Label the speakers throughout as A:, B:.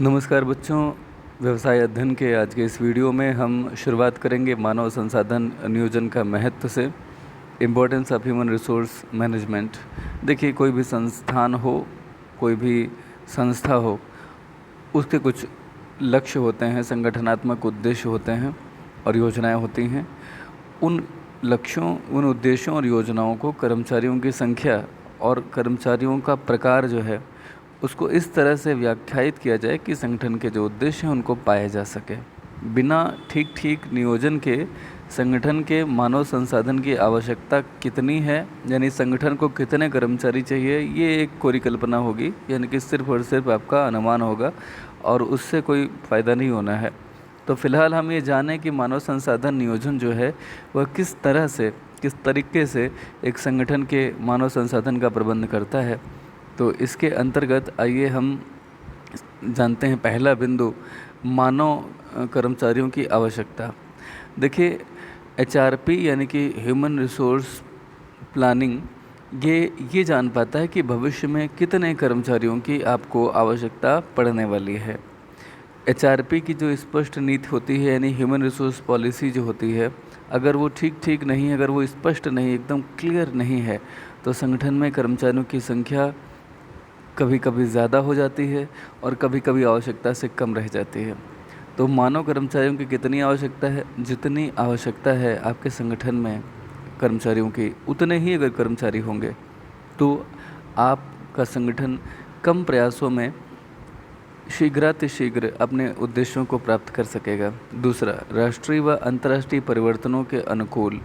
A: नमस्कार बच्चों। व्यवसाय अध्ययन के आज के इस वीडियो में हम शुरुआत करेंगे मानव संसाधन नियोजन का महत्व से। Importance of human resource management. देखिए, कोई भी संस्थान हो, कोई भी संस्था हो, उसके कुछ लक्ष्य होते हैं, संगठनात्मक उद्देश्य होते हैं और योजनाएं होती हैं। उन लक्ष्यों, उन उद्देश्यों और योजनाओं को कर्मचारियों की संख्या और कर्मचारियों का प्रकार जो है उसको इस तरह से व्याख्यायित किया जाए कि संगठन के जो उद्देश्य हैं उनको पाया जा सके। बिना ठीक नियोजन के संगठन के मानव संसाधन की आवश्यकता कितनी है, यानी संगठन को कितने कर्मचारी चाहिए, ये एक कोरी कल्पना होगी, यानी कि सिर्फ और सिर्फ आपका अनुमान होगा और उससे कोई फ़ायदा नहीं होना है। तो फिलहाल हम ये जानें कि मानव संसाधन नियोजन जो है वह किस तरह से, किस तरीके से एक संगठन के मानव संसाधन का प्रबंध करता है। तो इसके अंतर्गत आइए हम जानते हैं पहला बिंदु, मानव कर्मचारियों की आवश्यकता। देखिए, HRP यानी कि ह्यूमन रिसोर्स प्लानिंग ये जान पाता है कि भविष्य में कितने कर्मचारियों की आपको आवश्यकता पड़ने वाली है। HRP की जो स्पष्ट नीति होती है, यानी ह्यूमन रिसोर्स पॉलिसी जो होती है, अगर वो ठीक नहीं, अगर वो स्पष्ट नहीं, एकदम क्लियर नहीं है, तो संगठन में कर्मचारियों की संख्या कभी कभी ज़्यादा हो जाती है और कभी कभी आवश्यकता से कम रह जाती है। तो मानव कर्मचारियों की कितनी आवश्यकता है? जितनी आवश्यकता है आपके संगठन में कर्मचारियों की, उतने ही अगर कर्मचारी होंगे तो आपका संगठन कम प्रयासों में शीघ्रातिशीघ्र अपने उद्देश्यों को प्राप्त कर सकेगा। दूसरा, राष्ट्रीय व अंतर्राष्ट्रीय परिवर्तनों के अनुकूल।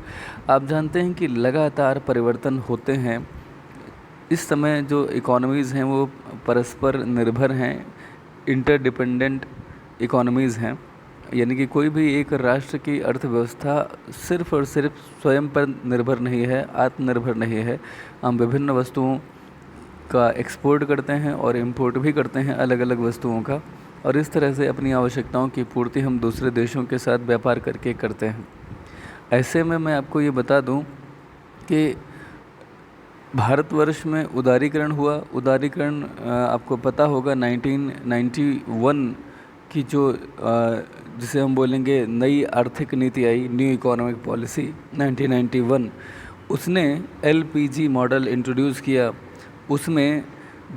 A: आप जानते हैं कि लगातार परिवर्तन होते हैं। इस समय जो इकोनॉमीज़ हैं वो परस्पर निर्भर हैं, इंटरडिपेंडेंट इकोनॉमीज़ हैं, यानी कि कोई भी एक राष्ट्र की अर्थव्यवस्था सिर्फ़ और सिर्फ स्वयं पर निर्भर नहीं है, आत्मनिर्भर नहीं है। हम विभिन्न वस्तुओं का एक्सपोर्ट करते हैं और इंपोर्ट भी करते हैं अलग अलग वस्तुओं का, और इस तरह से अपनी आवश्यकताओं की पूर्ति हम दूसरे देशों के साथ व्यापार करके करते हैं। ऐसे में मैं आपको ये बता दूं कि भारतवर्ष में उदारीकरण हुआ। उदारीकरण आपको पता होगा 1991 की जो जिसे हम बोलेंगे नई आर्थिक नीति आई, न्यू इकोनॉमिक पॉलिसी 1991, उसने LPG मॉडल इंट्रोड्यूस किया। उसमें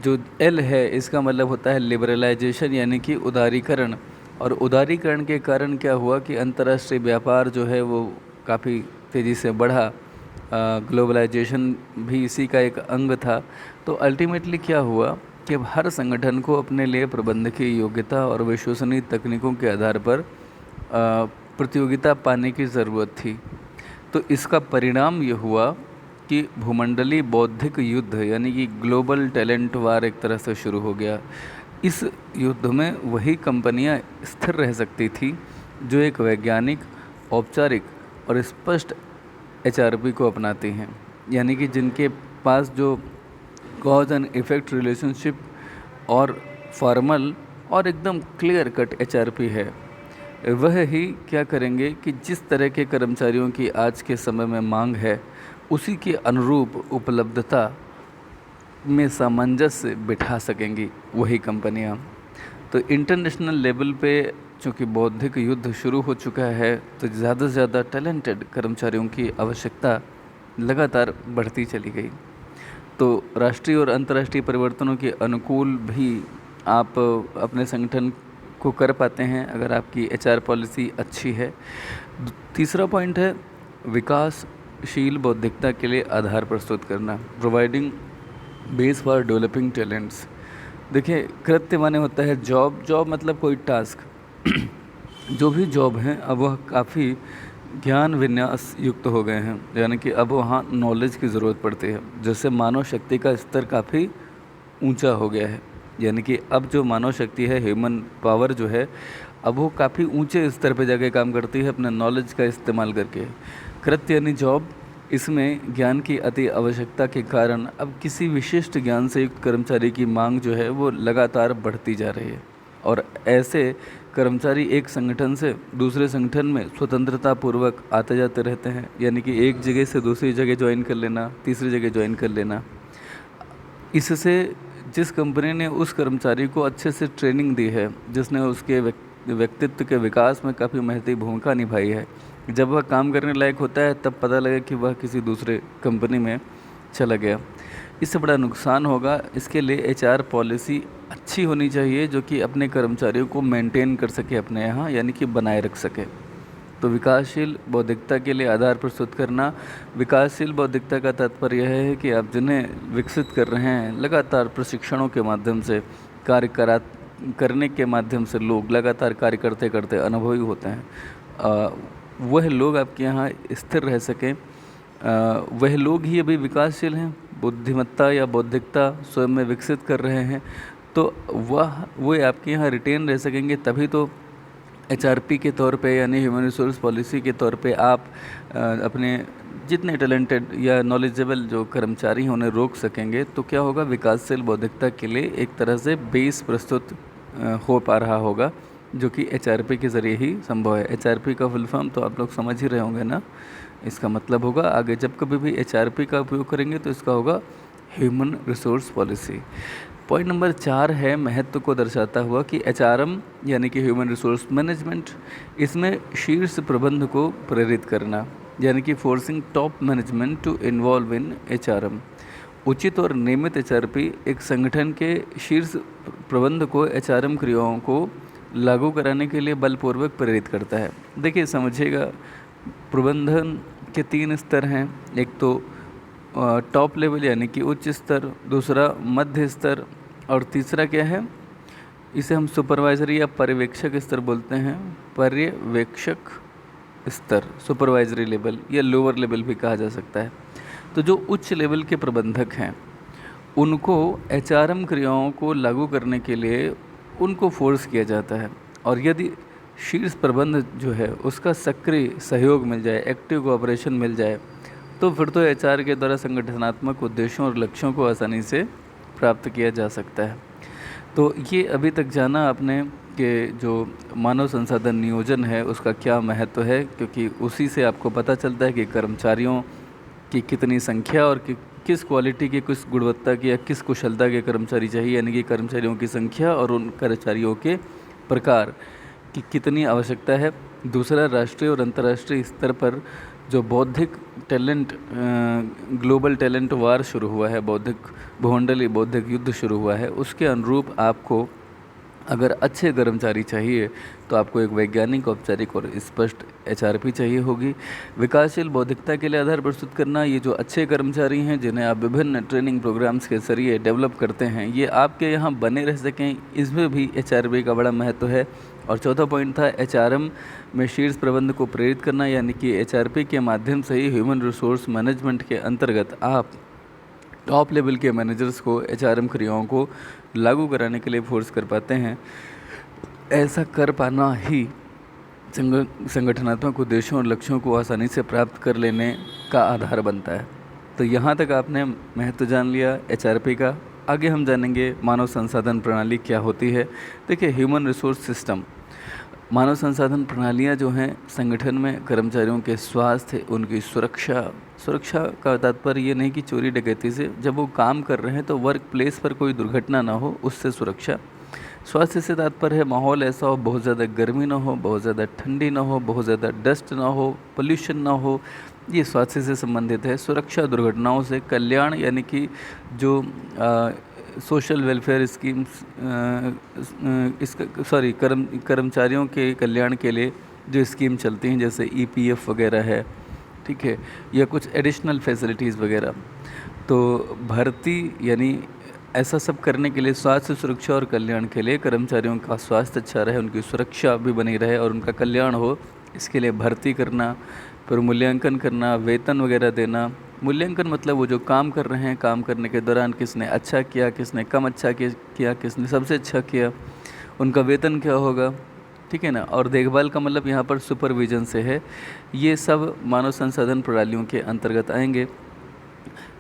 A: जो L है इसका मतलब होता है लिबरलाइजेशन, यानी कि उदारीकरण। और उदारीकरण के कारण क्या हुआ कि अंतर्राष्ट्रीय व्यापार जो है वो काफ़ी तेज़ी से बढ़ा। ग्लोबलाइजेशन भी इसी का एक अंग था। तो अल्टीमेटली क्या हुआ कि हर संगठन को अपने लिए प्रबंधकीय योग्यता और विश्वसनीय तकनीकों के आधार पर प्रतियोगिता पाने की ज़रूरत थी। तो इसका परिणाम ये हुआ कि भूमंडलीय बौद्धिक युद्ध, यानी कि ग्लोबल टैलेंट वार एक तरह से शुरू हो गया। इस युद्ध में वही कंपनियां स्थिर रह सकती थी जो एक वैज्ञानिक, औपचारिक और स्पष्ट HRP को अपनाती हैं, यानी कि जिनके पास जो कॉज एंड इफ़ेक्ट रिलेशनशिप और फॉर्मल और एकदम क्लियर कट HRP है। वह ही क्या करेंगे कि जिस तरह के कर्मचारियों की आज के समय में मांग है, उसी के अनुरूप उपलब्धता में सामंजस्य बिठा सकेंगी वही कंपनियां। तो इंटरनेशनल लेवल पे चूँकि बौद्धिक युद्ध शुरू हो चुका है, तो ज़्यादा से ज़्यादा टैलेंटेड कर्मचारियों की आवश्यकता लगातार बढ़ती चली गई। तो राष्ट्रीय और अंतर्राष्ट्रीय परिवर्तनों के अनुकूल भी आप अपने संगठन को कर पाते हैं अगर आपकी HR पॉलिसी अच्छी है। तीसरा पॉइंट है विकासशील बौद्धिकता के लिए आधार प्रस्तुत करना, providing base for developing talents. देखिए, कृत्य माने होता है जॉब। जॉब मतलब कोई टास्क। जो भी जॉब हैं अब वह काफ़ी ज्ञान विन्यास युक्त हो गए हैं, यानी कि अब वहाँ नॉलेज की ज़रूरत पड़ती है। जैसे मानव शक्ति का स्तर काफ़ी ऊंचा हो गया है, यानी कि अब जो मानव शक्ति है, ह्यूमन पावर जो है, अब वो काफ़ी ऊंचे स्तर पे जाके काम करती है अपने नॉलेज का इस्तेमाल करके। कृत्य यानी जॉब, इसमें ज्ञान की अति आवश्यकता के कारण अब किसी विशिष्ट ज्ञान से युक्त कर्मचारी की मांग जो है वो लगातार बढ़ती जा रही है। और ऐसे कर्मचारी एक संगठन से दूसरे संगठन में स्वतंत्रता पूर्वक आते जाते रहते हैं, यानी कि एक जगह से दूसरी जगह ज्वाइन कर लेना, तीसरी जगह ज्वाइन कर लेना। इससे जिस कंपनी ने उस कर्मचारी को अच्छे से ट्रेनिंग दी है, जिसने उसके व्यक्तित्व के विकास में काफ़ी महत्वपूर्ण भूमिका निभाई है, जब वह काम करने लायक होता है तब पता लगे कि वह किसी दूसरे कंपनी में चला गया, इससे बड़ा नुकसान होगा। इसके लिए एचआर पॉलिसी अच्छी होनी चाहिए जो कि अपने कर्मचारियों को मेंटेन कर सके अपने यहाँ, यानी कि बनाए रख सके। तो विकासशील बौद्धिकता के लिए आधार प्रस्तुत करना। विकासशील बौद्धिकता का तात्पर्य यह है कि आप जिन्हें विकसित कर रहे हैं, लगातार प्रशिक्षणों के माध्यम से करने के माध्यम से लोग लगातार कार्य करते करते अनुभवी होते हैं, वह लोग आपके यहाँ स्थिर रह सकें, वह लोग ही अभी विकासशील हैं, बुद्धिमत्ता या बौद्धिकता स्वयं में विकसित कर रहे हैं, तो वो आपके यहाँ रिटेन रह सकेंगे। तभी तो एचआरपी के तौर पे यानी ह्यूमन रिसोर्स पॉलिसी के तौर पे आप अपने जितने टैलेंटेड या नॉलेजेबल जो कर्मचारी हैं उन्हें रोक सकेंगे। तो क्या होगा, विकासशील बौद्धिकता के लिए एक तरह से बेस प्रस्तुत हो पा रहा होगा, जो कि एचआरपी के ज़रिए ही संभव है। एचआरपी का फुल फॉर्म तो आप लोग समझ ही रहे होंगे ना। इसका मतलब होगा आगे जब कभी भी एचआरपी का उपयोग करेंगे तो इसका होगा human resource policy. Point number 4 है महत्व को दर्शाता हुआ कि एचआरएम यानी कि ह्यूमन रिसोर्स मैनेजमेंट, इसमें शीर्ष प्रबंध को प्रेरित करना, यानी कि forcing top management to involve in HRM. उचित और नियमित एचआरपी एक संगठन के शीर्ष प्रबंध को एचआरएम क्रियाओं को लागू कराने के लिए बलपूर्वक प्रेरित करता है। देखिए समझिएगा, प्रबंधन के 3 स्तर हैं। एक तो टॉप लेवल यानी कि उच्च स्तर, दूसरा मध्य स्तर, और तीसरा क्या है, इसे हम सुपरवाइजरी या पर्यवेक्षक स्तर बोलते हैं। पर्यवेक्षक स्तर, सुपरवाइजरी लेवल या लोअर लेवल भी कहा जा सकता है। तो जो उच्च लेवल के प्रबंधक हैं उनको एचआरएम क्रियाओं को लागू करने के लिए उनको फोर्स किया जाता है, और यदि शीर्ष प्रबंध जो है उसका सक्रिय सहयोग मिल जाए, एक्टिव कोऑपरेशन मिल जाए, तो फिर तो एचआर के द्वारा संगठनात्मक उद्देश्यों और लक्ष्यों को आसानी से प्राप्त किया जा सकता है। तो ये अभी तक जाना आपने कि जो मानव संसाधन नियोजन है उसका क्या महत्व है, क्योंकि उसी से आपको पता चलता है कि कर्मचारियों की कितनी संख्या और किस क्वालिटी की, किस गुणवत्ता की या किस कुशलता के कर्मचारी चाहिए, यानी कि कर्मचारियों की संख्या और उन कर्मचारियों के प्रकार की कितनी आवश्यकता है। दूसरा, राष्ट्रीय और अंतर्राष्ट्रीय स्तर पर जो बौद्धिक टैलेंट, ग्लोबल टैलेंट वार शुरू हुआ है, बौद्धिक भूमंडलीय बौद्धिक युद्ध शुरू हुआ है, उसके अनुरूप आपको अगर अच्छे कर्मचारी चाहिए तो आपको एक वैज्ञानिक, औपचारिक और स्पष्ट एचआरपी चाहिए होगी। विकासशील बौद्धिकता के लिए आधार प्रस्तुत करना, ये जो अच्छे कर्मचारी हैं जिन्हें आप विभिन्न ट्रेनिंग प्रोग्राम्स के जरिए डेवलप करते हैं, ये आपके यहाँ बने रह सकें, इसमें भी एचआरपी का बड़ा महत्व है। और चौथा पॉइंट था एचआरएम में शीर्ष प्रबंध को प्रेरित करना, यानी कि एचआरपी के माध्यम से ही ह्यूमन रिसोर्स मैनेजमेंट के अंतर्गत आप टॉप लेवल के मैनेजर्स को एचआरएम क्रियाओं को लागू कराने के लिए फोर्स कर पाते हैं। ऐसा कर पाना ही संगठनात्मक उद्देश्यों और लक्ष्यों को आसानी से प्राप्त कर लेने का आधार बनता है। तो यहाँ तक आपने महत्व जान लिया एचआरपी का। आगे हम जानेंगे मानव संसाधन प्रणाली क्या होती है। देखिए, ह्यूमन रिसोर्स सिस्टम, मानव संसाधन प्रणालियाँ जो हैं संगठन में कर्मचारियों के स्वास्थ्य, उनकी सुरक्षा का तात्पर्य ये नहीं कि चोरी डकैती से, जब वो काम कर रहे हैं तो वर्क प्लेस पर कोई दुर्घटना ना हो, उससे सुरक्षा। स्वास्थ्य से तात्पर्य है माहौल ऐसा हो, बहुत ज़्यादा गर्मी ना हो, बहुत ज़्यादा ठंडी ना हो, बहुत ज़्यादा डस्ट ना हो, पोल्यूशन ना हो, ये स्वास्थ्य से संबंधित है। सुरक्षा, दुर्घटनाओं से। कल्याण यानी कि जो सोशल वेलफेयर स्कीम्स, कर्मचारियों के कल्याण के लिए जो स्कीम चलती हैं, जैसे ईपीएफ वगैरह है, ठीक है, या कुछ एडिशनल फैसिलिटीज़ वगैरह। तो भर्ती यानी ऐसा सब करने के लिए, स्वास्थ्य, सुरक्षा और कल्याण के लिए, कर्मचारियों का स्वास्थ्य अच्छा रहे, उनकी सुरक्षा भी बनी रहे और उनका कल्याण हो, इसके लिए भर्ती करना, फिर मूल्यांकन करना, वेतन वगैरह देना। मूल्यांकन मतलब वो जो काम कर रहे हैं, काम करने के दौरान किसने अच्छा किया, किसने कम अच्छा किया, किसने सबसे अच्छा किया, उनका वेतन क्या होगा, ठीक है ना। और देखभाल का मतलब यहाँ पर सुपरविजन से है। ये सब मानव संसाधन प्रणालियों के अंतर्गत आएंगे।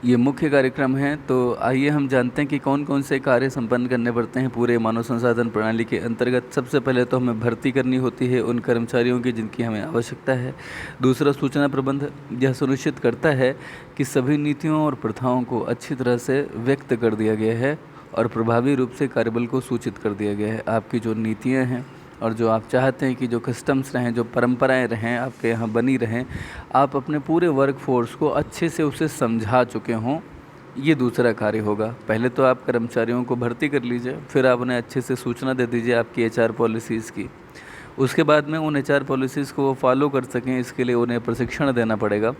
A: ये मुख्य कार्यक्रम हैं। तो आइए हम जानते हैं कि कौन कौन से कार्य संपन्न करने पड़ते हैं पूरे मानव संसाधन प्रणाली के अंतर्गत। सबसे पहले तो हमें भर्ती करनी होती है उन कर्मचारियों की जिनकी हमें आवश्यकता है। दूसरा, सूचना प्रबंध, यह सुनिश्चित करता है कि सभी नीतियों और प्रथाओं को अच्छी तरह से व्यक्त कर दिया गया है और प्रभावी रूप से कार्यबल को सूचित कर दिया गया है। आपकी जो नीतियाँ हैं और जो आप चाहते हैं कि जो कस्टम्स रहें, जो परंपराएं रहें, आपके यहाँ बनी रहें, आप अपने पूरे वर्क फोर्स को अच्छे से उसे समझा चुके हों, ये दूसरा कार्य होगा। पहले तो आप कर्मचारियों को भर्ती कर लीजिए, फिर आप उन्हें अच्छे से सूचना दे दीजिए आपकी एचआर पॉलिसीज़ की। उसके बाद में उन एचआर पॉलिसीज़ को वो फॉलो कर सकें, इसके लिए उन्हें प्रशिक्षण देना पड़ेगा।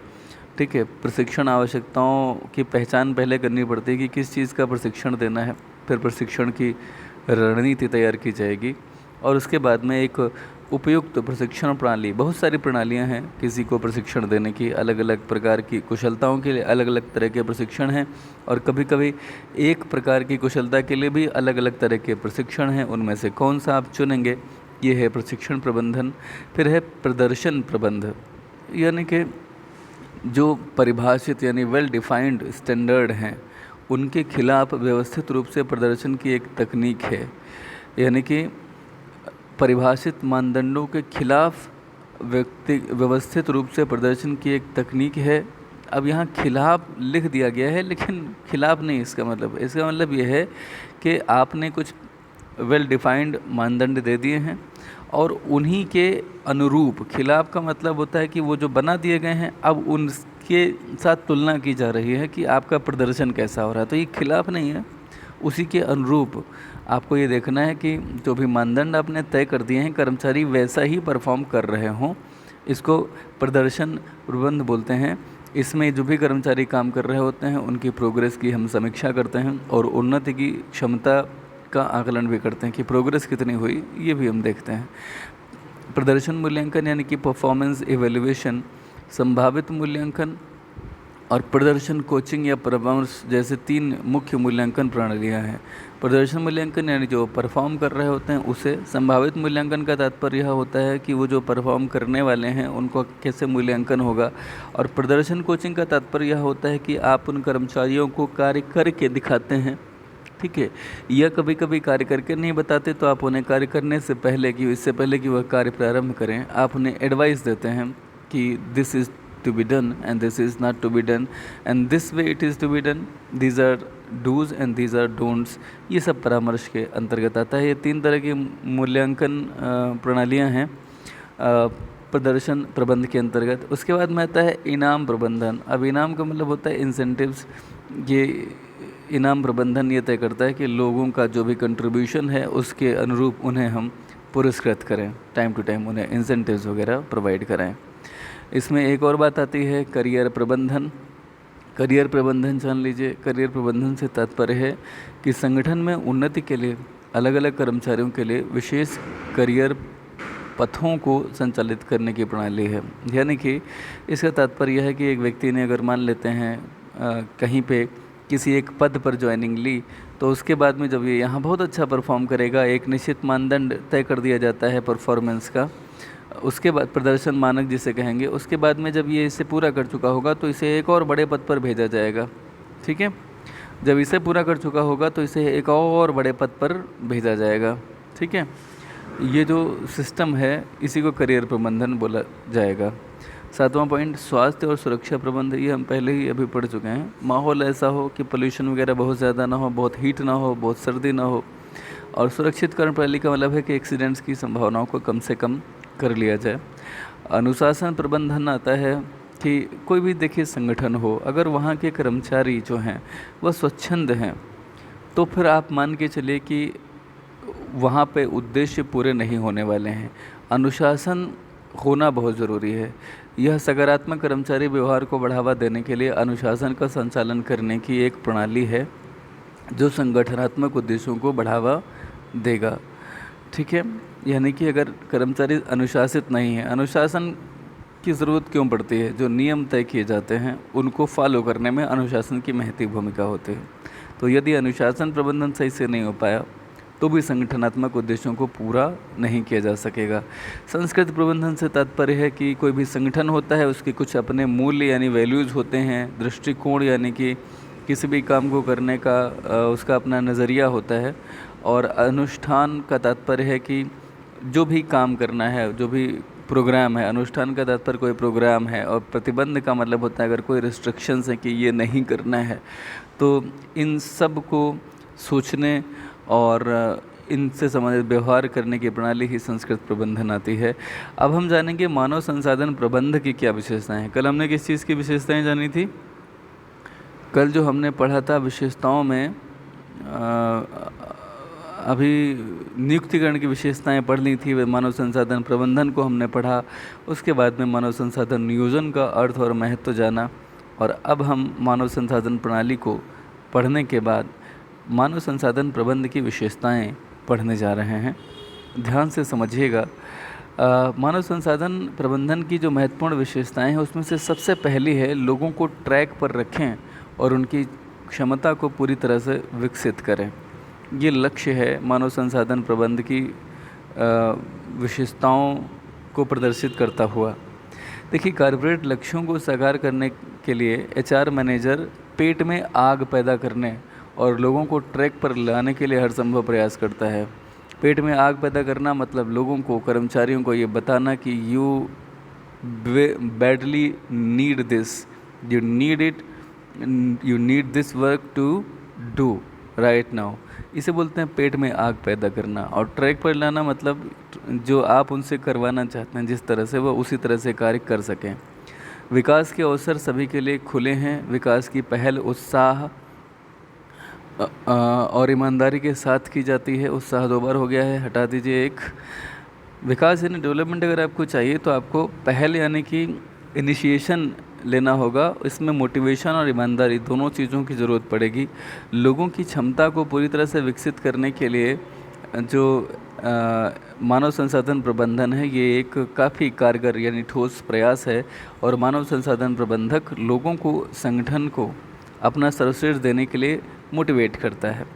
A: ठीक है, प्रशिक्षण आवश्यकताओं की पहचान पहले करनी पड़ती है कि किस चीज़ का प्रशिक्षण देना है, फिर प्रशिक्षण की रणनीति तैयार की जाएगी और उसके बाद में एक उपयुक्त प्रशिक्षण प्रणाली, बहुत सारी प्रणालियां हैं किसी को प्रशिक्षण देने की, अलग अलग प्रकार की कुशलताओं के लिए अलग अलग तरह के प्रशिक्षण हैं और कभी कभी एक प्रकार की कुशलता के लिए भी अलग अलग तरह के प्रशिक्षण हैं। उनमें से कौन सा आप चुनेंगे, ये है प्रशिक्षण प्रबंधन। फिर है प्रदर्शन प्रबंध, यानी कि जो परिभाषित यानी वेल डिफाइंड स्टैंडर्ड हैं उनके खिलाफ व्यवस्थित रूप से प्रदर्शन की एक तकनीक है, यानी कि परिभाषित मानदंडों के खिलाफ व्यवस्थित रूप से प्रदर्शन की एक तकनीक है। अब यहाँ खिलाफ लिख दिया गया है लेकिन खिलाफ नहीं, इसका मतलब ये है कि आपने कुछ वेल डिफाइंड मानदंड दे दिए हैं और उन्हीं के अनुरूप, खिलाफ का मतलब होता है कि वो जो बना दिए गए हैं अब उनके साथ तुलना की जा रही है कि आपका प्रदर्शन कैसा हो रहा है। तो ये खिलाफ नहीं है, उसी के अनुरूप आपको ये देखना है कि जो भी मानदंड आपने तय कर दिए हैं कर्मचारी वैसा ही परफॉर्म कर रहे हों। इसको प्रदर्शन प्रबंध बोलते हैं। इसमें जो भी कर्मचारी काम कर रहे होते हैं उनकी प्रोग्रेस की हम समीक्षा करते हैं और उन्नति की क्षमता का आकलन भी करते हैं कि प्रोग्रेस कितनी हुई, ये भी हम देखते हैं। प्रदर्शन मूल्यांकन यानी कि परफॉर्मेंस इवैल्यूएशन, संभावित मूल्यांकन और प्रदर्शन कोचिंग या परामर्श जैसे 3 मुख्य मूल्यांकन प्रणालियां हैं। प्रदर्शन मूल्यांकन यानी जो परफॉर्म कर रहे होते हैं उसे, संभावित मूल्यांकन का तात्पर्य यह होता है कि वो जो परफॉर्म करने वाले हैं उनको कैसे मूल्यांकन होगा, और प्रदर्शन कोचिंग का तात्पर्य यह होता है कि आप उन कर्मचारियों को कार्य करके दिखाते हैं। ठीक है, या कभी कभी कार्य करके नहीं बताते तो आप उन्हें कार्य करने से पहले कि इससे पहले कि वह कार्य प्रारंभ करें आप उन्हें एडवाइस देते हैं कि this is to be done and this is not to be done and this way it is to be done, these are do's and these are don'ts। ये सब परामर्श के अंतर्गत आता है। ये 3 तरह की मूल्यांकन प्रणालियां हैं प्रदर्शन प्रबंध के अंतर्गत। उसके बाद में आता है इनाम प्रबंधन। अब इनाम का मतलब होता है इंसेंटिव्स। ये इनाम प्रबंधन ये तय करता है कि लोगों का जो भी कंट्रीब्यूशन है उसके अनुरूप उन्हें हम पुरस्कृत करें, टाइम टू टाइम उन्हें इंसेंटिव्स वगैरह प्रोवाइड कराएं। इसमें एक और बात आती है करियर प्रबंधन। करियर प्रबंधन जान लीजिए। करियर प्रबंधन से तात्पर्य है कि संगठन में उन्नति के लिए अलग अलग कर्मचारियों के लिए विशेष करियर पथों को संचालित करने की प्रणाली है। यानी कि इसका तात्पर्य यह है कि एक व्यक्ति ने अगर मान लेते हैं कहीं पे किसी एक पद पर ज्वाइनिंग ली तो उसके बाद में जब ये यहाँ बहुत अच्छा परफॉर्म करेगा, एक निश्चित मानदंड तय कर दिया जाता है परफॉर्मेंस का, उसके बाद प्रदर्शन मानक जिसे कहेंगे, उसके बाद में जब ये इसे पूरा कर चुका होगा तो इसे एक और बड़े पद पर भेजा जाएगा। ठीक है, जब इसे पूरा कर चुका होगा तो इसे एक और बड़े पद पर भेजा जाएगा। ठीक है, ये जो सिस्टम है इसी को करियर प्रबंधन बोला जाएगा। 7वां पॉइंट स्वास्थ्य और सुरक्षा प्रबंध। ये हम पहले ही अभी पढ़ चुके हैं। माहौल ऐसा हो कि पोल्यूशन वगैरह बहुत ज़्यादा ना हो, बहुत हीट ना हो, बहुत सर्दी ना हो, और सुरक्षित करण प्रणाली का मतलब है कि एक्सीडेंट्स की संभावनाओं को कम से कम कर लिया जाए। अनुशासन प्रबंधन आता है कि कोई भी देखिए संगठन हो, अगर वहाँ के कर्मचारी जो हैं वह स्वच्छंद हैं तो फिर आप मान के चलिए कि वहाँ पे उद्देश्य पूरे नहीं होने वाले हैं। अनुशासन होना बहुत ज़रूरी है। यह सकारात्मक कर्मचारी व्यवहार को बढ़ावा देने के लिए अनुशासन का संचालन करने की एक प्रणाली है जो संगठनात्मक उद्देश्यों को बढ़ावा देगा। ठीक है, यानी कि अगर कर्मचारी अनुशासित नहीं है, अनुशासन की ज़रूरत क्यों पड़ती है? जो नियम तय किए जाते हैं उनको फॉलो करने में अनुशासन की महती भूमिका होती है। तो यदि अनुशासन प्रबंधन सही से नहीं हो पाया तो भी संगठनात्मक उद्देश्यों को पूरा नहीं किया जा सकेगा। संस्कृति प्रबंधन से तात्पर्य है कि कोई भी संगठन होता है उसके कुछ अपने मूल्य यानी वैल्यूज़ होते हैं, दृष्टिकोण यानी कि किसी भी काम को करने का उसका अपना नज़रिया होता है, और अनुष्ठान का तात्पर्य है कि जो भी काम करना है, जो भी प्रोग्राम है, अनुष्ठान का तात्पर्य कोई प्रोग्राम है, और प्रतिबंध का मतलब होता है अगर कोई रिस्ट्रिक्शंस है कि ये नहीं करना है, तो इन सब को सोचने और इनसे संबंधित व्यवहार करने की प्रणाली ही संस्कृत प्रबंधन आती है। अब हम जानेंगे मानव संसाधन प्रबंध की क्या विशेषताएं हैं। कल हमने किस चीज़ की विशेषताएं जानी थी? कल जो हमने पढ़ा था विशेषताओं में अभी नियुक्तिकरण की विशेषताएं पढ़ ली थी, मानव संसाधन प्रबंधन को हमने पढ़ा, उसके बाद में मानव संसाधन नियोजन का अर्थ और महत्व जाना, और अब हम मानव संसाधन प्रणाली को पढ़ने के बाद मानव संसाधन प्रबंध की विशेषताएं पढ़ने जा रहे हैं। ध्यान से समझिएगा। मानव संसाधन प्रबंधन की जो महत्वपूर्ण विशेषताएं हैं उसमें से सबसे पहली है लोगों को ट्रैक पर रखें और उनकी क्षमता को पूरी तरह से विकसित करें। ये लक्ष्य है मानव संसाधन प्रबंध की विशेषताओं को प्रदर्शित करता हुआ। देखिए, कॉर्पोरेट लक्ष्यों को साकार करने के लिए एचआर मैनेजर पेट में आग पैदा करने और लोगों को ट्रैक पर लाने के लिए हर संभव प्रयास करता है। पेट में आग पैदा करना मतलब लोगों को, कर्मचारियों को ये बताना कि you badly need this, you need it, you need this work to do right now. इसे बोलते हैं पेट में आग पैदा करना। और ट्रैक पर लाना मतलब जो आप उनसे करवाना चाहते हैं जिस तरह से, वो उसी तरह से कार्य कर सकें। विकास के अवसर सभी के लिए खुले हैं। विकास की पहल उत्साह और ईमानदारी के साथ की जाती है। उत्साह 2 बार हो गया है, हटा दीजिए एक। विकास यानी डेवलपमेंट अगर आपको चाहिए तो आपको पहल यानी कि इनिशिएशन लेना होगा। इसमें मोटिवेशन और ईमानदारी दोनों चीज़ों की ज़रूरत पड़ेगी। लोगों की क्षमता को पूरी तरह से विकसित करने के लिए जो मानव संसाधन प्रबंधन है, ये एक काफ़ी कारगर यानी ठोस प्रयास है। और मानव संसाधन प्रबंधक लोगों को, संगठन को अपना सर्वश्रेष्ठ देने के लिए मोटिवेट करता है।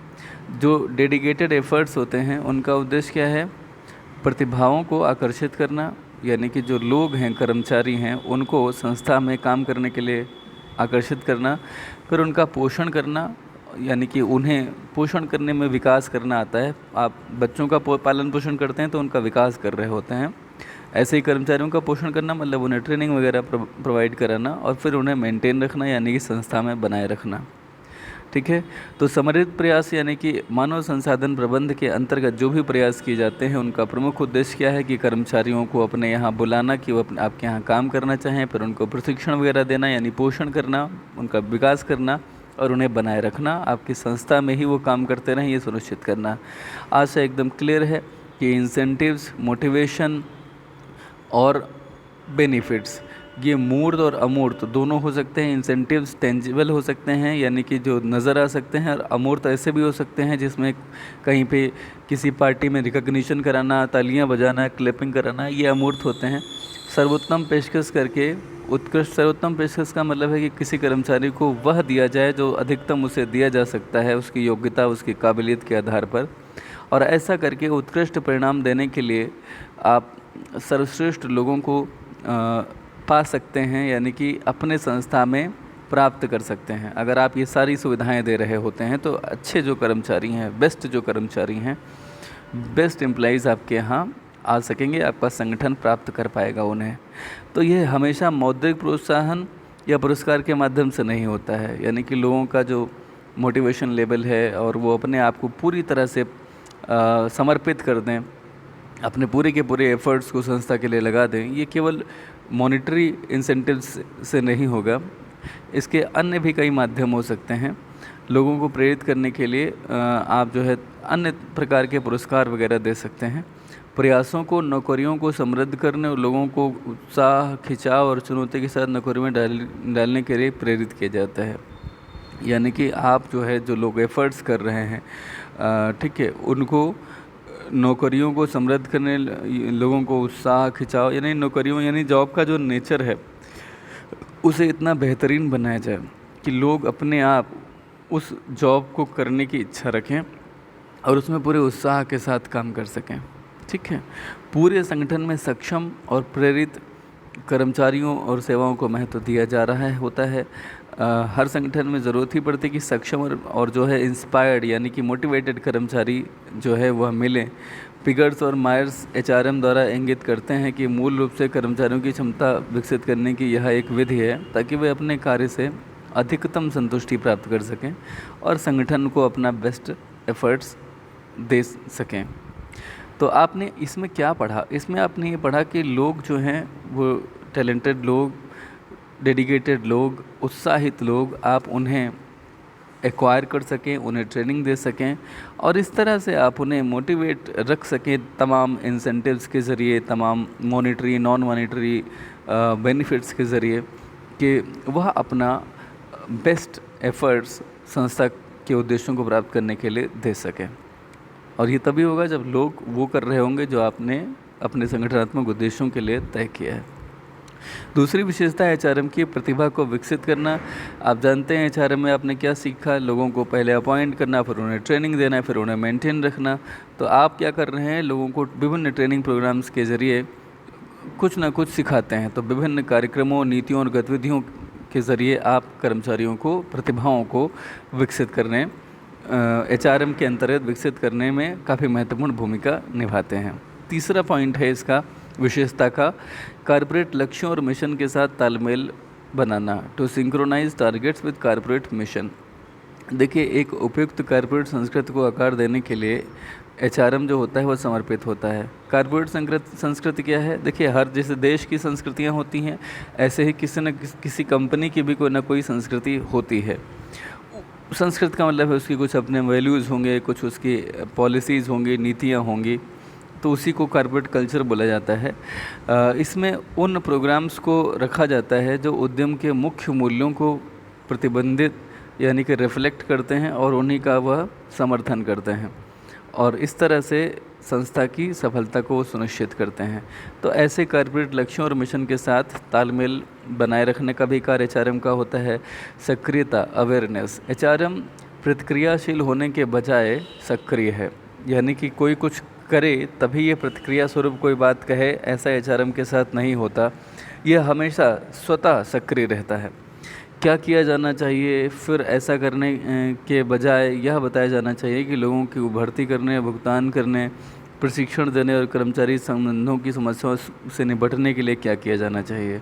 A: जो डेडिकेटेड एफर्ट्स होते हैं उनका उद्देश्य क्या है? प्रतिभाओं को आकर्षित करना, यानी कि जो लोग हैं, कर्मचारी हैं, उनको संस्था में काम करने के लिए आकर्षित करना। फिर उनका पोषण करना, यानी कि उन्हें पोषण करने में विकास करना आता है। आप बच्चों का पालन पोषण करते हैं तो उनका विकास कर रहे होते हैं। ऐसे ही कर्मचारियों का पोषण करना मतलब उन्हें ट्रेनिंग वगैरह प्रोवाइड कराना, और फिर उन्हें मेंटेन रखना, यानी कि संस्था में बनाए रखना। ठीक है। तो समर्पित प्रयास यानी कि मानव संसाधन प्रबंध के अंतर्गत जो भी प्रयास किए जाते हैं उनका प्रमुख उद्देश्य क्या है कि कर्मचारियों को अपने यहाँ बुलाना कि वो आपके यहाँ काम करना चाहें, फिर उनको प्रशिक्षण वगैरह देना यानी पोषण करना, उनका विकास करना और उन्हें बनाए रखना। आपकी संस्था में ही वो काम करते रहें, ये सुनिश्चित करना। आज से एकदम क्लियर है कि इंसेंटिव्स, मोटिवेशन और बेनिफिट्स ये मूर्त और अमूर्त दोनों हो सकते हैं। इंसेंटिव्स टेंजिबल हो सकते हैं यानी कि जो नज़र आ सकते हैं, और अमूर्त ऐसे भी हो सकते हैं जिसमें कहीं पे किसी पार्टी में रिकग्निशन कराना, तालियां बजाना, क्लैपिंग कराना, ये अमूर्त होते हैं। सर्वोत्तम पेशकश करके उत्कृष्ट, सर्वोत्तम पेशकश का मतलब है कि किसी कर्मचारी को वह दिया जाए जो अधिकतम उसे दिया जा सकता है उसकी योग्यता, उसकी काबिलियत के आधार पर। और ऐसा करके उत्कृष्ट परिणाम देने के लिए आप सर्वश्रेष्ठ लोगों को पा सकते हैं, यानी कि अपने संस्था में प्राप्त कर सकते हैं। अगर आप ये सारी सुविधाएं दे रहे होते हैं तो अच्छे जो कर्मचारी हैं, बेस्ट जो कर्मचारी हैं, बेस्ट एम्प्लॉइज़ आपके यहाँ आ सकेंगे, आपका संगठन प्राप्त कर पाएगा उन्हें। तो ये हमेशा मौद्रिक प्रोत्साहन या पुरस्कार के माध्यम से नहीं होता है, यानी कि लोगों का जो मोटिवेशन लेवल है और वो अपने आप को पूरी तरह से समर्पित कर दें, अपने पूरे के पूरे एफर्ट्स को संस्था के लिए लगा दें, ये केवल मॉनिटरी इंसेंटिव्स से नहीं होगा। इसके अन्य भी कई माध्यम हो सकते हैं। लोगों को प्रेरित करने के लिए आप जो है अन्य प्रकार के पुरस्कार वगैरह दे सकते हैं। प्रयासों को, नौकरियों को समृद्ध करने और लोगों को उत्साह, खिंचाव और चुनौती के साथ नौकरी में डालने के लिए प्रेरित किया जाता है। यानी कि आप जो है, जो लोग एफर्ट्स कर रहे हैं, ठीक है, उनको नौकरियों को समृद्ध करने, लोगों को उत्साह, खिंचाव, यानी नौकरियों यानी जॉब का जो नेचर है उसे इतना बेहतरीन बनाया जाए कि लोग अपने आप उस जॉब को करने की इच्छा रखें और उसमें पूरे उत्साह के साथ काम कर सकें। ठीक है। पूरे संगठन में सक्षम और प्रेरित कर्मचारियों और सेवाओं को महत्व दिया जा रहा है होता है। हर संगठन में ज़रूरत ही पड़ती है कि सक्षम और जो है इंस्पायर्ड यानी कि मोटिवेटेड कर्मचारी जो है वह मिलें। पिगर्स और मायर्स एचआरएम द्वारा इंगित करते हैं कि मूल रूप से कर्मचारियों की क्षमता विकसित करने की यह एक विधि है ताकि वे अपने कार्य से अधिकतम संतुष्टि प्राप्त कर सकें और संगठन को अपना बेस्ट एफर्ट्स दे सकें। तो आपने इसमें क्या पढ़ा? इसमें आपने ये पढ़ा कि लोग जो हैं वो टैलेंटेड लोग, डेडिकेटेड लोग, उत्साहित लोग, आप उन्हें एक्वायर कर सकें, उन्हें ट्रेनिंग दे सकें और इस तरह से आप उन्हें मोटिवेट रख सकें तमाम इंसेंटिव्स के ज़रिए, तमाम मॉनेटरी, नॉन मॉनेटरी बेनिफिट्स के ज़रिए, कि वह अपना बेस्ट एफर्ट्स संस्था के उद्देश्यों को प्राप्त करने के लिए दे सकें। और ये तभी होगा जब लोग वो कर रहे होंगे जो आपने अपने संगठनात्मक उद्देश्यों के लिए तय किया है। दूसरी विशेषता है एचआरएम की प्रतिभा को विकसित करना। आप जानते हैं एचआरएम में आपने क्या सीखा? लोगों को पहले अपॉइंट करना, फिर उन्हें ट्रेनिंग देना, फिर उन्हें मेंटेन रखना। तो आप क्या कर रहे हैं? लोगों को विभिन्न ट्रेनिंग प्रोग्राम्स के ज़रिए कुछ ना कुछ सिखाते हैं। तो विभिन्न कार्यक्रमों, नीतियों और गतिविधियों के ज़रिए आप कर्मचारियों को, प्रतिभाओं को विकसित करने, एचआरएम के अंतर्गत विकसित करने में काफ़ी महत्वपूर्ण भूमिका निभाते हैं। तीसरा पॉइंट है इसका विशेषता का, कॉर्पोरेट लक्ष्यों और मिशन के साथ तालमेल बनाना, to synchronise targets with corporate mission. देखिए, एक उपयुक्त कॉर्पोरेट संस्कृति को आकार देने के लिए एचआरएम जो होता है वह समर्पित होता है। कॉर्पोरेट संस्कृति क्या है? देखिए, हर जैसे देश की संस्कृतियाँ होती हैं, ऐसे ही किसी कंपनी की भी कोई ना कोई संस्कृति होती है। संस्कृति का मतलब है उसकी कुछ अपने वैल्यूज़ होंगे, कुछ उसकी पॉलिसीज़ होंगी, नीतियाँ होंगी, तो उसी को कॉर्पोरेट कल्चर बोला जाता है। इसमें उन प्रोग्राम्स को रखा जाता है जो उद्यम के मुख्य मूल्यों को प्रतिबंधित यानी कि रिफ्लेक्ट करते हैं और उन्हीं का वह समर्थन करते हैं और इस तरह से संस्था की सफलता को सुनिश्चित करते हैं। तो ऐसे कॉर्पोरेट लक्ष्यों और मिशन के साथ तालमेल बनाए रखने का भी कार्य एचआरएम का होता है। सक्रियता, अवेयरनेस। एचआरएम प्रतिक्रियाशील होने के बजाय सक्रिय है, यानी कि कोई कुछ करे तभी ये प्रतिक्रिया स्वरूप कोई बात कहे, ऐसा एचआरएम के साथ नहीं होता। यह हमेशा स्वतः सक्रिय रहता है। क्या किया जाना चाहिए? फिर ऐसा करने के बजाय यह बताया जाना चाहिए कि लोगों की भर्ती करने, भुगतान करने, प्रशिक्षण देने और कर्मचारी संबंधों की समस्याओं से निपटने के लिए क्या किया जाना चाहिए।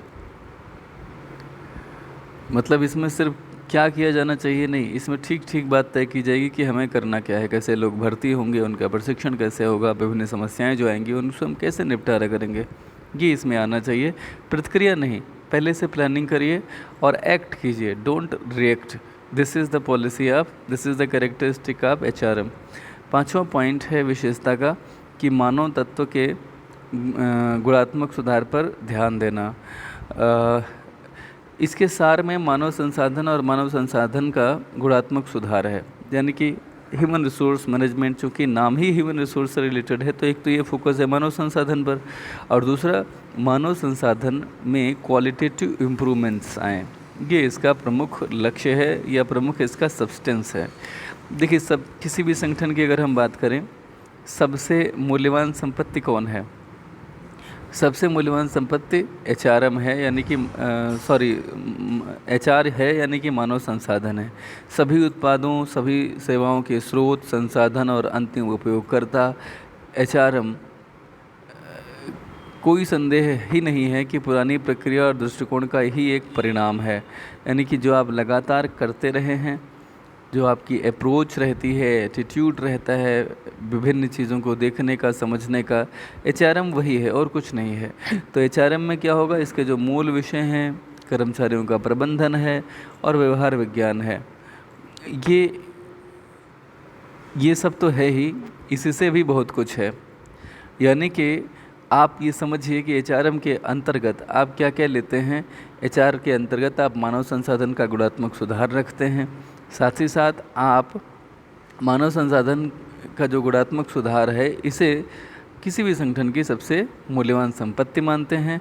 A: मतलब इसमें सिर्फ क्या किया जाना चाहिए नहीं, इसमें ठीक ठीक बात तय की जाएगी कि हमें करना क्या है, कैसे लोग भर्ती होंगे, उनका प्रशिक्षण कैसे होगा, विभिन्न समस्याएं जो आएंगी उनसे हम कैसे निपटारा करेंगे, ये इसमें आना चाहिए। प्रतिक्रिया नहीं, पहले से प्लानिंग करिए और एक्ट कीजिए, don't react. This is the policy of, this is the characteristic of HRM. पाँचवा पॉइंट है विशेषता का कि मानव तत्व के गुणात्मक सुधार पर ध्यान देना। इसके सार में मानव संसाधन और मानव संसाधन का गुणात्मक सुधार है, यानी कि ह्यूमन रिसोर्स मैनेजमेंट। चूँकि नाम ही ह्यूमन रिसोर्स से रिलेटेड है, तो एक तो ये फोकस है मानव संसाधन पर और दूसरा मानव संसाधन में क्वालिटेटिव इम्प्रूवमेंट्स आएँ, ये इसका प्रमुख लक्ष्य है या प्रमुख इसका सब्सटेंस है। देखिए, किसी भी संगठन की अगर हम बात करें, सबसे मूल्यवान संपत्ति कौन है? सबसे मूल्यवान संपत्ति एचआरएम है, यानी कि एचआर है, यानी कि मानव संसाधन है। सभी उत्पादों, सभी सेवाओं के स्रोत, संसाधन और अंतिम उपयोगकर्ता एचआरएम। कोई संदेह ही नहीं है कि पुरानी प्रक्रिया और दृष्टिकोण का ही एक परिणाम है, यानी कि जो आप लगातार करते रहे हैं, जो आपकी अप्रोच रहती है, एटीट्यूड रहता है विभिन्न चीज़ों को देखने का, समझने का, एचआरएम वही है और कुछ नहीं है। तो एचआरएम में क्या होगा? इसके जो मूल विषय हैं, कर्मचारियों का प्रबंधन है और व्यवहार विज्ञान है। ये सब तो है ही, इससे भी बहुत कुछ है। यानी कि आप ये समझिए कि एचआरएम के अंतर्गत आप क्या क्या लेते हैं। एचआर के अंतर्गत आप मानव संसाधन का गुणात्मक सुधार रखते हैं, साथ ही साथ आप मानव संसाधन का जो गुणात्मक सुधार है इसे किसी भी संगठन की सबसे मूल्यवान संपत्ति मानते हैं।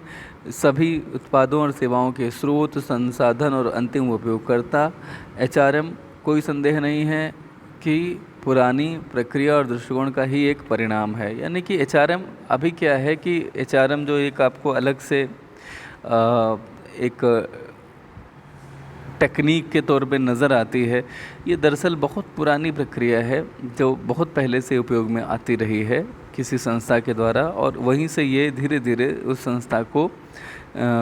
A: सभी उत्पादों और सेवाओं के स्रोत, संसाधन और अंतिम उपयोगकर्ता एचआरएम, कोई संदेह नहीं है कि पुरानी प्रक्रिया और दृष्टिकोण का ही एक परिणाम है। यानी कि एचआरएम अभी क्या है कि एचआरएम जो एक आपको अलग से एक टेक्निक के तौर पे नज़र आती है, ये दरअसल बहुत पुरानी प्रक्रिया है जो बहुत पहले से उपयोग में आती रही है किसी संस्था के द्वारा, और वहीं से ये धीरे धीरे उस संस्था को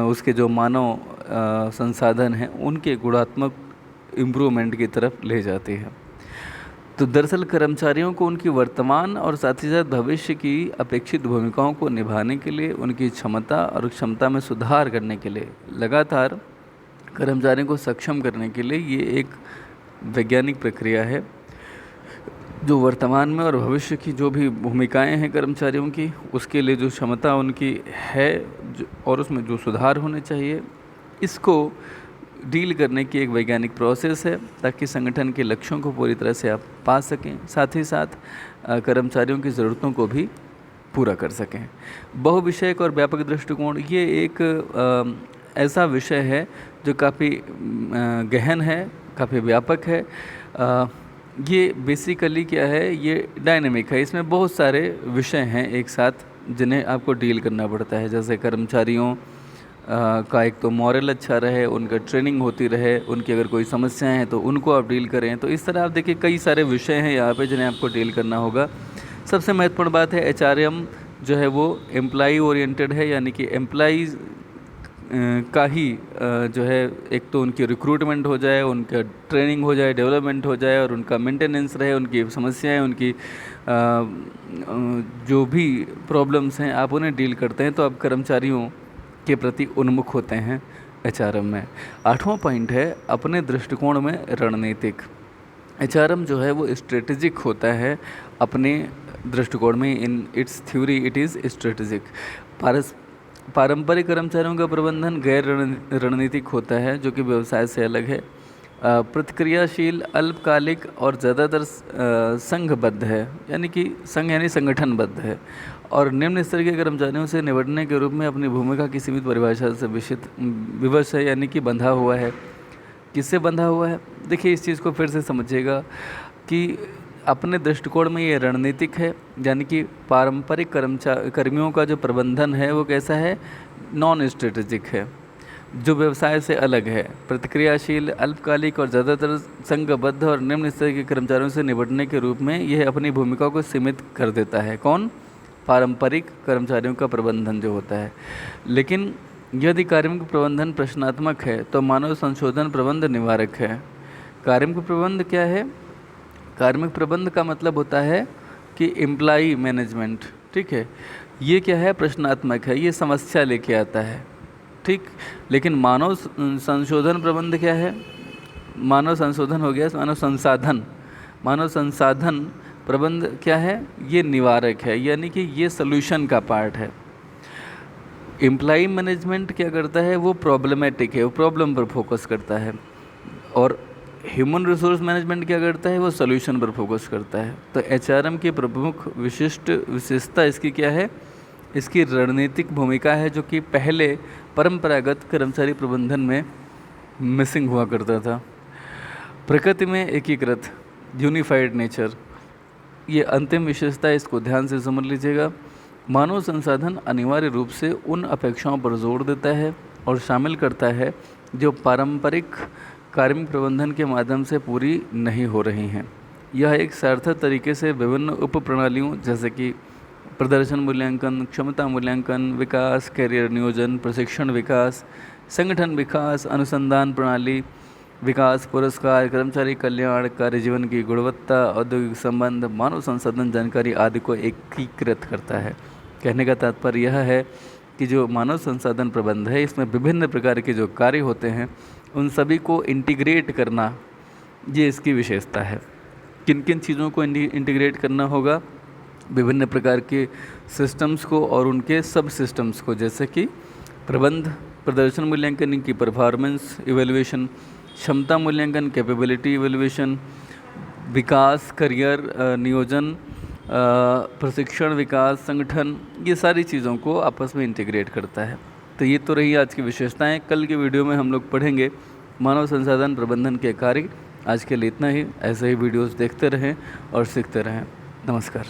A: उसके जो मानव संसाधन हैं उनके गुणात्मक इम्प्रूवमेंट की तरफ ले जाती है। तो दरअसल कर्मचारियों को उनकी वर्तमान और साथ ही साथ भविष्य की अपेक्षित भूमिकाओं को निभाने के लिए, उनकी क्षमता और क्षमता में सुधार करने के लिए, लगातार कर्मचारियों को सक्षम करने के लिए ये एक वैज्ञानिक प्रक्रिया है जो वर्तमान में और भविष्य की जो भी भूमिकाएं हैं कर्मचारियों की, उसके लिए जो क्षमता उनकी है और उसमें जो सुधार होने चाहिए, इसको डील करने की एक वैज्ञानिक प्रोसेस है ताकि संगठन के लक्ष्यों को पूरी तरह से आप पा सकें, साथ ही साथ कर्मचारियों की ज़रूरतों को भी पूरा कर सकें। बहुविषयक और व्यापक दृष्टिकोण ये एक ऐसा विषय है जो काफ़ी गहन है, काफ़ी व्यापक है। ये बेसिकली क्या है, ये डायनेमिक है, इसमें बहुत सारे विषय हैं एक साथ जिन्हें आपको डील करना पड़ता है। जैसे कर्मचारियों का एक तो मॉरल अच्छा रहे, उनका ट्रेनिंग होती रहे, उनकी अगर कोई समस्याएं हैं तो उनको आप डील करें। तो इस तरह आप देखिए कई सारे विषय हैं यहाँ पे जिन्हें आपको डील करना होगा। सबसे महत्वपूर्ण बात है HRM जो है वो एम्प्लॉई ओरिएंटेड है, यानी कि एम्प्लॉइज़ का ही जो है एक तो उनकी रिक्रूटमेंट हो जाए, उनका ट्रेनिंग हो जाए, डेवलपमेंट हो जाए और उनका मेंटेनेंस रहे, उनकी समस्याएं, उनकी जो भी प्रॉब्लम्स हैं आप उन्हें डील करते हैं, तो आप कर्मचारियों के प्रति उन्मुख होते हैं HRM में। 8वां पॉइंट है अपने दृष्टिकोण में रणनीतिक। HRM जो है वो स्ट्रेटेजिक होता है अपने दृष्टिकोण में, in its theory it is strategic. पारंपरिक कर्मचारियों का प्रबंधन गैर रणनीतिक होता है जो कि व्यवसाय से अलग है, प्रतिक्रियाशील, अल्पकालिक और ज़्यादातर संघबद्ध है, यानी कि संघ यानी संगठनबद्ध है, और निम्न स्तर के कर्मचारियों से निपटने के रूप में अपनी भूमिका की सीमित परिभाषा से विवश है, यानी कि बंधा हुआ है। किससे बंधा हुआ है? देखिए इस चीज़ को फिर से समझिएगा कि अपने दृष्टिकोण में ये रणनीतिक है, यानी कि पारंपरिक कर्मियों का जो प्रबंधन है वो कैसा है, नॉन स्ट्रेटेजिक है, जो व्यवसाय से अलग है, प्रतिक्रियाशील, अल्पकालिक और ज़्यादातर संघबद्ध और निम्न स्तर के कर्मचारियों से निपटने के रूप में यह अपनी भूमिका को सीमित कर देता है। कौन? पारंपरिक कर्मचारियों का प्रबंधन जो होता है। लेकिन यदि कार्मिक प्रबंधन प्रश्नात्मक है तो मानव संशोधन प्रबंध निवारक है। कार्मिक प्रबंध क्या है? कार्मिक प्रबंध का मतलब होता है कि एम्प्लॉई मैनेजमेंट, ठीक है, ये क्या है, प्रश्नात्मक है, ये समस्या लेके आता है, ठीक। लेकिन मानव संशोधन प्रबंध क्या है? मानव संशोधन हो गया, मानव संसाधन प्रबंध क्या है? ये निवारक है, यानी कि ये सॉल्यूशन का पार्ट है। एम्प्लॉई मैनेजमेंट क्या करता है? वो प्रॉब्लमेटिक है, वो प्रॉब्लम पर फोकस करता है, और ह्यूमन रिसोर्स मैनेजमेंट क्या करता है? वो सॉल्यूशन पर फोकस करता है। तो HRM की प्रमुख विशेषता इसकी क्या है? इसकी रणनीतिक भूमिका है, जो कि पहले परंपरागत कर्मचारी प्रबंधन में मिसिंग हुआ करता था। प्रकृति में एकीकृत, यूनिफाइड नेचर, ये अंतिम विशेषता, इसको ध्यान से समझ लीजिएगा। मानव संसाधन अनिवार्य रूप से उन अपेक्षाओं पर जोर देता है और शामिल करता है जो पारंपरिक कार्मिक प्रबंधन के माध्यम से पूरी नहीं हो रही हैं। यह एक सार्थक तरीके से विभिन्न उप प्रणालियों जैसे कि प्रदर्शन मूल्यांकन, क्षमता मूल्यांकन, विकास, कैरियर नियोजन, प्रशिक्षण विकास, संगठन विकास, अनुसंधान प्रणाली विकास, पुरस्कार, कर्मचारी कल्याण, कार्य जीवन की गुणवत्ता, औद्योगिक संबंध, मानव संसाधन जानकारी आदि को एकीकृत करता है। कहने का तात्पर्य यह है कि जो मानव संसाधन प्रबंध है, इसमें विभिन्न प्रकार के जो कार्य होते हैं उन सभी को इंटीग्रेट करना, ये इसकी विशेषता है। किन किन चीज़ों को इंटीग्रेट करना होगा? विभिन्न प्रकार के सिस्टम्स को और उनके सब सिस्टम्स को, जैसे कि प्रबंध, प्रदर्शन मूल्यांकन, इनकी परफॉर्मेंस इवेल्युएशन, क्षमता मूल्यांकन, कैपेबिलिटी इवेल्युएशन, विकास, करियर नियोजन, प्रशिक्षण विकास, संगठन, ये सारी चीज़ों को आपस में इंटीग्रेट करता है। तो ये तो रही आज की विशेषताएं। कल की वीडियो में हम लोग पढ़ेंगे मानव संसाधन प्रबंधन के कार्य। आज के लिए इतना ही। ऐसे ही वीडियोस देखते रहें और सीखते रहें। नमस्कार।